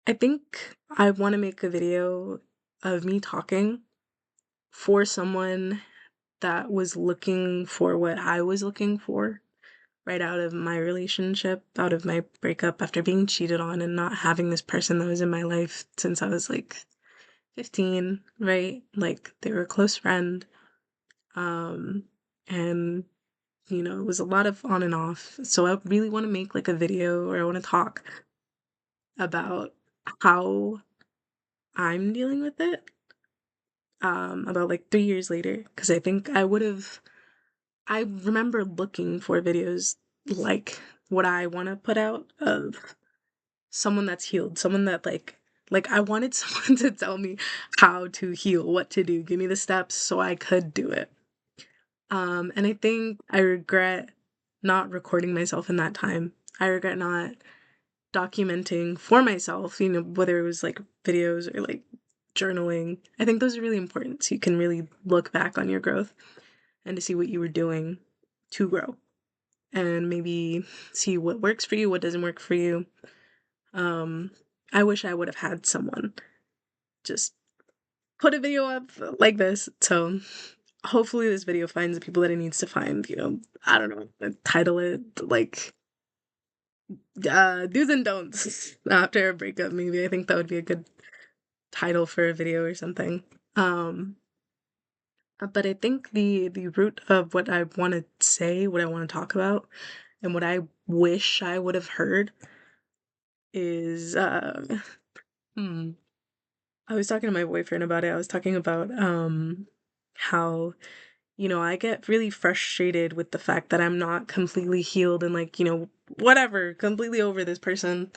I think I want to make a video of me talking for someone that was looking for what I was looking for right out of my relationship, out of my breakup after being cheated on and not having this person that was in my life since I was like 15, right? Like they were a close friend. Um, and it was a lot of on and off. So I really want to make like a video or I want to talk about how I'm dealing with it about like 3 years later because I think I remember looking for videos like what I want to put out of someone that's healed, someone that like I wanted someone to tell me how to heal, what to do, give me the steps so I could do it. And I think I regret not recording myself in that time. I regret not documenting for myself, whether it was like videos or like journaling. I think those are really important so you can really look back on your growth and to see what you were doing to grow and maybe see what works for you, what doesn't work for you. Um, I wish I would have had someone just put a video up like this. So hopefully this video finds the people that it needs to find, I don't know, title it like do's and don'ts after a breakup maybe. I think that would be a good title for a video or something. Um but I think the root of what I want to say, what I want to talk about, and what I wish I would have heard is hmm I was talking to my boyfriend about it. I was talking about how I get really frustrated with the fact that I'm not completely healed and like, whatever, completely over this person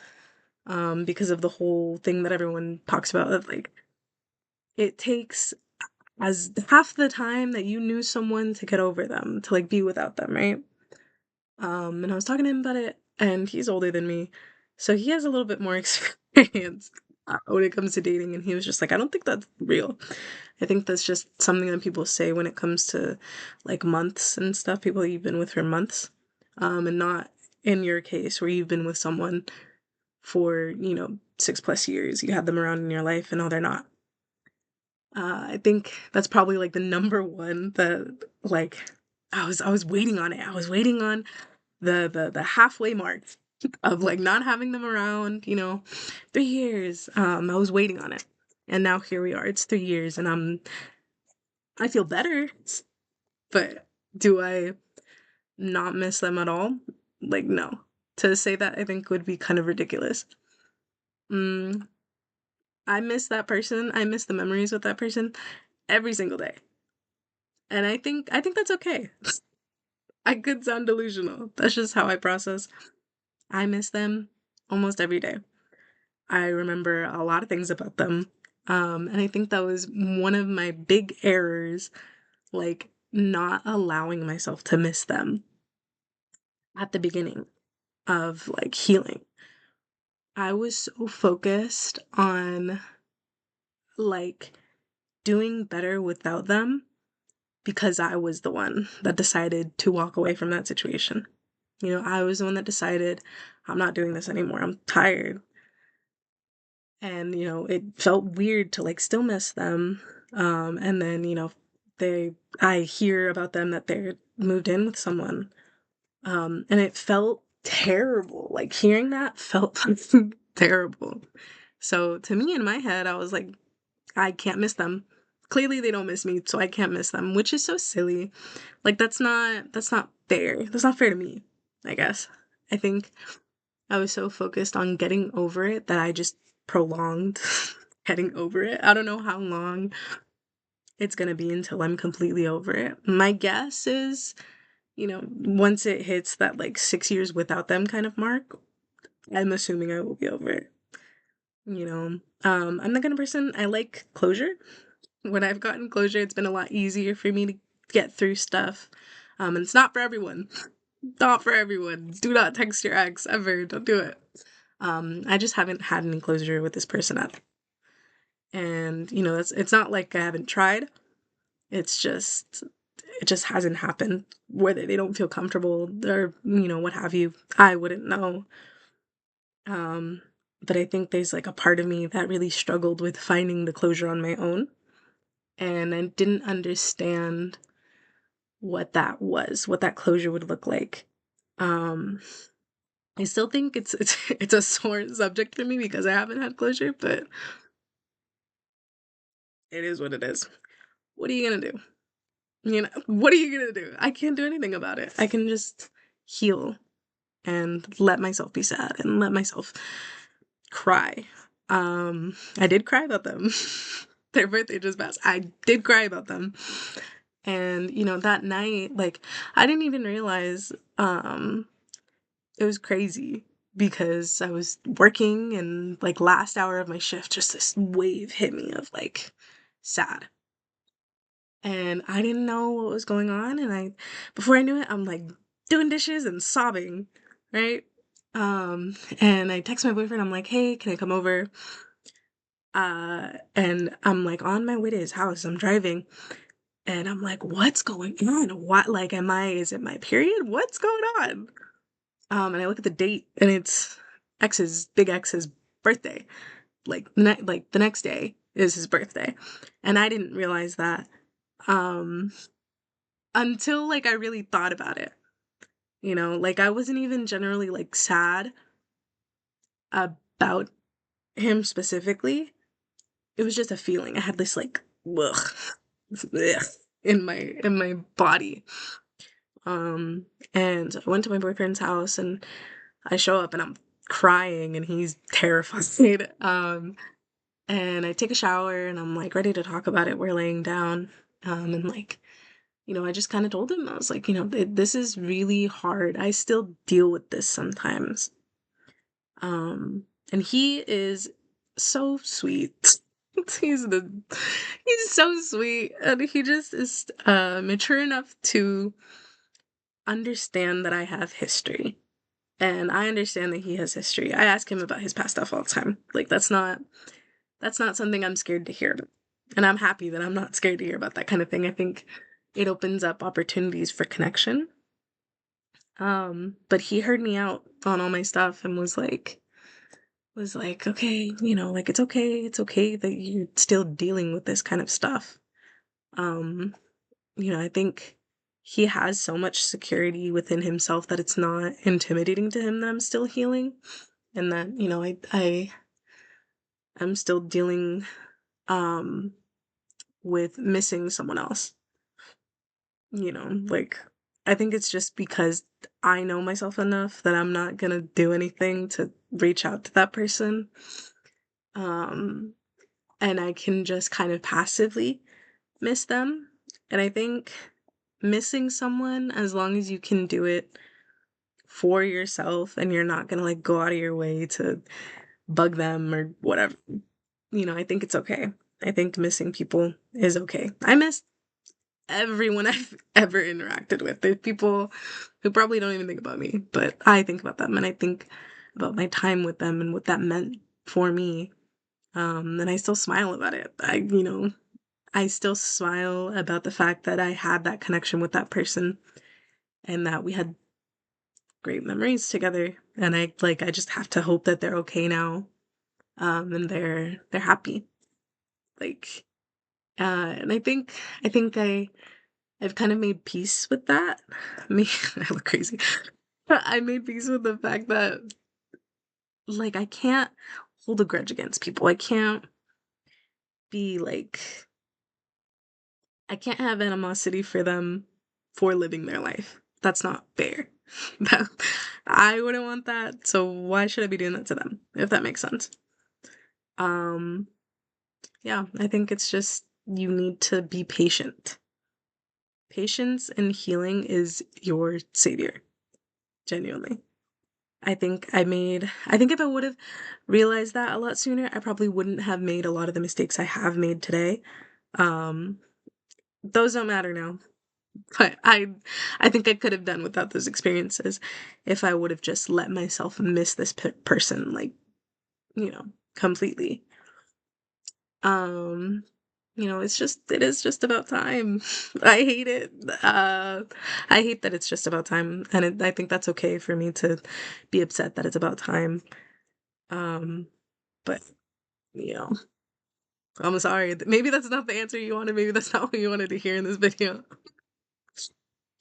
because of the whole thing that everyone talks about of like it takes as half the time that you knew someone to get over them, to like be without them, right? And I was talking to him about it, and he's older than me, so he has a little bit more experience when it comes to dating. And he was just like, I don't think that's real. I think that's just something that people say when it comes to like months and stuff, people that you've been with for months, and not in your case where you've been with someone for 6 plus years. You had them around in your life, and no, they're not. I think that's probably like the number one that like I was waiting on it. I was waiting on the halfway mark of like not having them around, 3 years. I was waiting on it. And now here we are. It's 3 years and I feel better. But do I not miss them at all? Like no. To say that I think would be kind of ridiculous. Mm, I miss that person. I miss the memories with that person every single day. And I think that's okay. I could sound delusional. That's just how I process. I miss them almost every day. I remember a lot of things about them. And I think that was one of my big errors, like not allowing myself to miss them at the beginning of like healing. I was so focused on like doing better without them because I was the one that decided to walk away from that situation. I was the one that decided I'm not doing this anymore. I'm tired. And, it felt weird to like still miss them. And then, I hear about them that they're moved in with someone. And it felt terrible. Like hearing that felt terrible. So to me in my head, I was like, I can't miss them. Clearly they don't miss me, so I can't miss them, which is so silly. Like that's not fair. That's not fair to me, I guess. I think I was so focused on getting over it that I just prolonged getting over it. I don't know how long it's gonna be until I'm completely over it. My guess is, once it hits that like 6 years without them kind of mark, I'm assuming I will be over it. I'm the kind of person I like closure. When I've gotten closure, it's been a lot easier for me to get through stuff. And it's not for everyone. Not for everyone. Do not text your ex ever. Don't do it. I just haven't had any closure with this person at. And, it's not like I haven't tried. It's just it just hasn't happened. Whether they don't feel comfortable or, what have you. I wouldn't know. Um but I think there's like a part of me that really struggled with finding the closure on my own. And I didn't understand what that was, what that closure would look like. Um, I still think it's a sore subject for me because I haven't had closure, but it is what it is. What are you gonna do? You know, what are you gonna do? I can't do anything about it. I can just heal and let myself be sad and let myself cry. I did cry about them. Their birthday just passed. I did cry about them. And, you know, that night, like, I didn't even realize it was crazy because I was working and like last hour of my shift, just this wave hit me of like sad. And I didn't know what was going on. And before I knew it, I'm like doing dishes and sobbing, right? And I text my boyfriend, I'm like, hey, can I come over? And I'm like on my way to his house. I'm driving and I'm like, what's going on? What, like, is it my period? What's going on? And I look at the date and it's Big X's birthday. Like, like the next day is his birthday. And I didn't realize that, um, until like I really thought about it. You know, like I wasn't even generally like sad about him specifically. It was just a feeling. I had this like ugh, ugh in my body. And I went to my boyfriend's house and I show up and I'm crying and he's terrified. And I take a shower and I'm like ready to talk about it. We're laying down. And like, you know, I just kind of told him, I was like, you know, this is really hard. I still deal with this sometimes. Um, and he is so sweet. He's the he's so sweet and he just is mature enough to understand that I have history. And I understand that he has history. I ask him about his past stuff all the time. Like that's not something I'm scared to hear. And I'm happy that I'm not scared to hear about that kind of thing. I think it opens up opportunities for connection. But he heard me out on all my stuff and was like, okay, you know, like it's okay that you're still dealing with this kind of stuff. Um, you know, I think he has so much security within himself that it's not intimidating to him that I'm still healing and that, you know, I'm still dealing um with missing someone else. You know, like I think it's just because I know myself enough that I'm not gonna do anything to reach out to that person. Um, and I can just kind of passively miss them. And I think missing someone, as long as you can do it for yourself and you're not gonna like go out of your way to bug them or whatever, you know, I think it's okay. I think missing people is okay. I miss everyone I've ever interacted with. There's people who probably don't even think about me, but I think about them and I think about my time with them and what that meant for me. And I still smile about it. You know, I still smile about the fact that I had that connection with that person and that we had great memories together. And I just have to hope that they're okay now. And they're happy. Like, and I think I've kind of made peace with that. Me, I look crazy. But I made peace with the fact that, like, I can't hold a grudge against people. Be like, I can't have animosity for them for living their life. That's not fair. That, I wouldn't want that. So why should I be doing that to them? If that makes sense. Um, yeah, I think it's just you need to be patient. Patience and healing is your savior. Genuinely. I think if I would have realized that a lot sooner, I probably wouldn't have made a lot of the mistakes I have made today. Um, those don't matter now. But I think I could have done without those experiences if I would have just let myself miss this person like, you know, completely. Um, you know, it is just about time. I hate it. I hate that it's just about time, and I think that's okay for me to be upset that it's about time. But, you know, I'm sorry. Maybe that's not the answer you wanted. Maybe that's not what you wanted to hear in this video.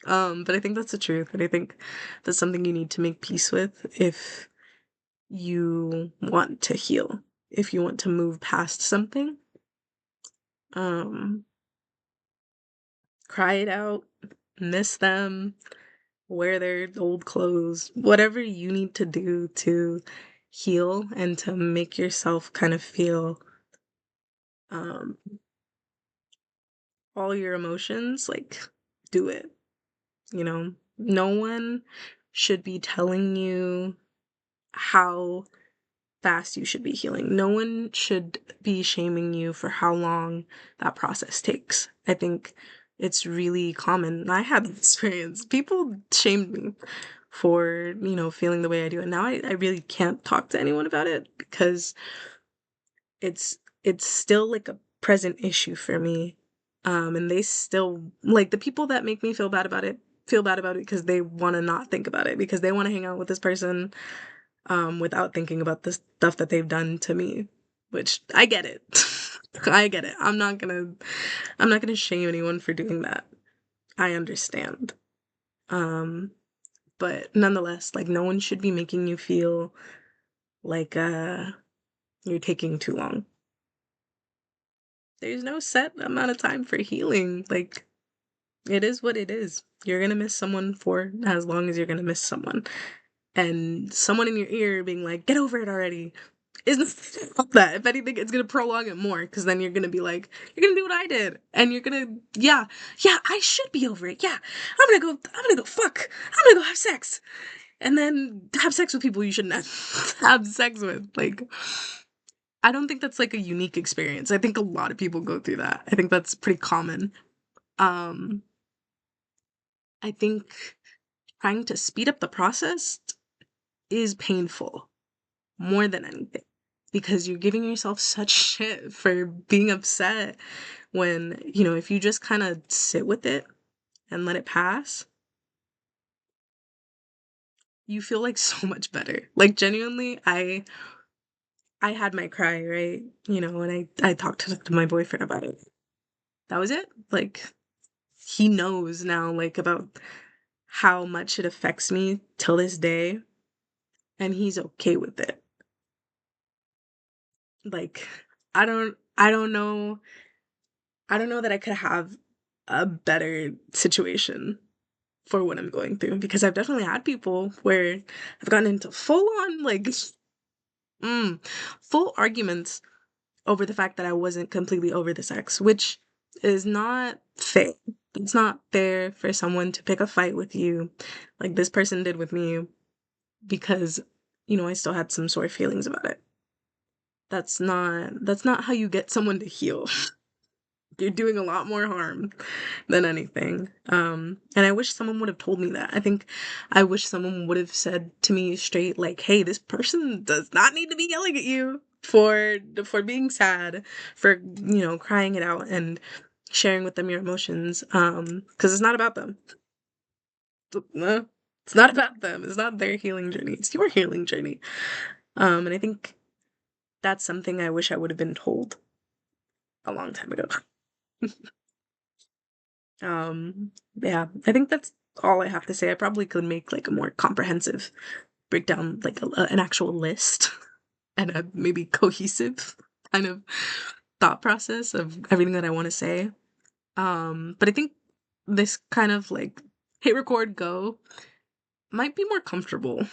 But I think that's the truth, and I think that's something you need to make peace with if you want to heal, if you want to move past something. Um, Cry it out, miss them, wear their old clothes, whatever you need to do to heal and to make yourself kind of feel um all your emotions, like, do it. You know, no one should be telling you how fast you should be healing. No one should be shaming you for how long that process takes. I think it's really common. I had this experience. People shamed me for, feeling the way I do. And now I really can't talk to anyone about it because it's still like a present issue for me. And they still like the people that make me feel bad about it because they want to not think about it, because they want to hang out with this person without thinking about the stuff that they've done to me, which I get it. I get it. I'm not gonna shame anyone for doing that. I understand. Um, but nonetheless, like, no one should be making you feel like you're taking too long. There's no set amount of time for healing. Like, it is what it is. You're gonna miss someone for as long as you're gonna miss someone. And someone in your ear being like, get over it already, isn't that. If anything, it's gonna prolong it more, because then you're gonna be like, you're gonna do what I did, and you're gonna, yeah, I should be over it. Yeah, I'm gonna go fuck. I'm gonna go have sex, and then have sex with people you shouldn't have sex with. Like, I don't think that's like a unique experience. I think a lot of people go through that. I think that's pretty common. Um, I think trying to speed up the process is painful more than anything, because you're giving yourself such shit for being upset when, if you just kind of sit with it and let it pass, you feel like so much better. Like, genuinely, I had my cry, right? And I talked to my boyfriend about it. That was it. Like, he knows now, like, about how much it affects me till this day, and he's okay with it. Like, I don't know. I don't know that I could have a better situation for what I'm going through, because I've definitely had people where I've gotten into full on, like, mm, full arguments over the fact that I wasn't completely over this ex, which is not fair. It's not fair for someone to pick a fight with you like this person did with me, because, I still had some sore feelings about it. That's not how you get someone to heal. You're doing a lot more harm than anything. And I wish someone would have told me that. I wish someone would have said to me straight, like, hey, this person does not need to be yelling at you for being sad, for, crying it out and sharing with them your emotions. Because it's not about them. No, it's not about them. It's not their healing journey. It's your healing journey. And I think that's something I wish I would have been told a long time ago. Yeah, I think that's all I have to say. I probably could make like a more comprehensive breakdown, like an actual list and a maybe cohesive kind of thought process of everything that I want to say. But I think this kind of like hit record go might be more comfortable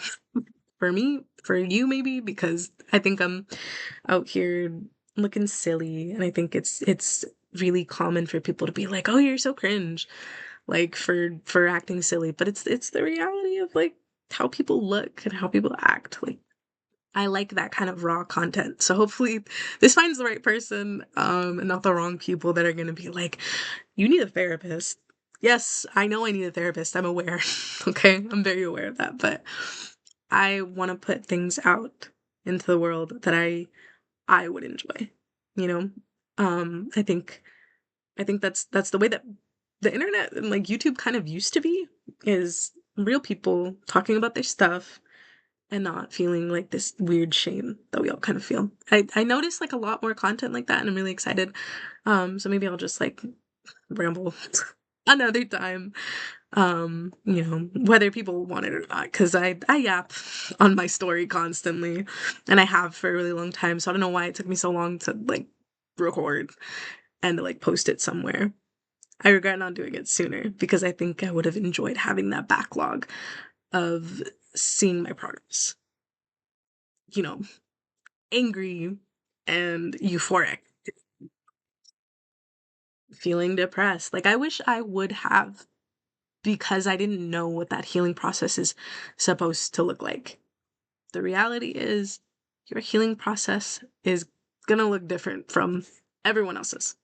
for me, for you maybe, because I think I'm out here looking silly, and I think it's really common for people to be like, "Oh, you're so cringe," like, for acting silly, but it's the reality of, like, how people look and how people act. Like, I like that kind of raw content, so hopefully this finds the right person, and not the wrong people that are gonna be like, "You need a therapist." Yes, I know I need a therapist, I'm aware, okay? I'm very aware of that, but I wanna put things out into the world that I would enjoy, you know? I think that's the way that the internet and, like, YouTube kind of used to be, is real people talking about their stuff, and not feeling like this weird shame that we all kind of feel. I noticed like a lot more content like that and I'm really excited. So maybe I'll just like ramble another time. Whether people want it or not, because I yap on my story constantly, and I have for a really long time. So I don't know why it took me so long to like record and to like post it somewhere. I regret not doing it sooner because I think I would have enjoyed having that backlog of seeing my progress. You know, angry and euphoric, feeling depressed. Like I wish I would have because I didn't know what that healing process is supposed to look like. The reality is, your healing process is gonna look different from everyone else's.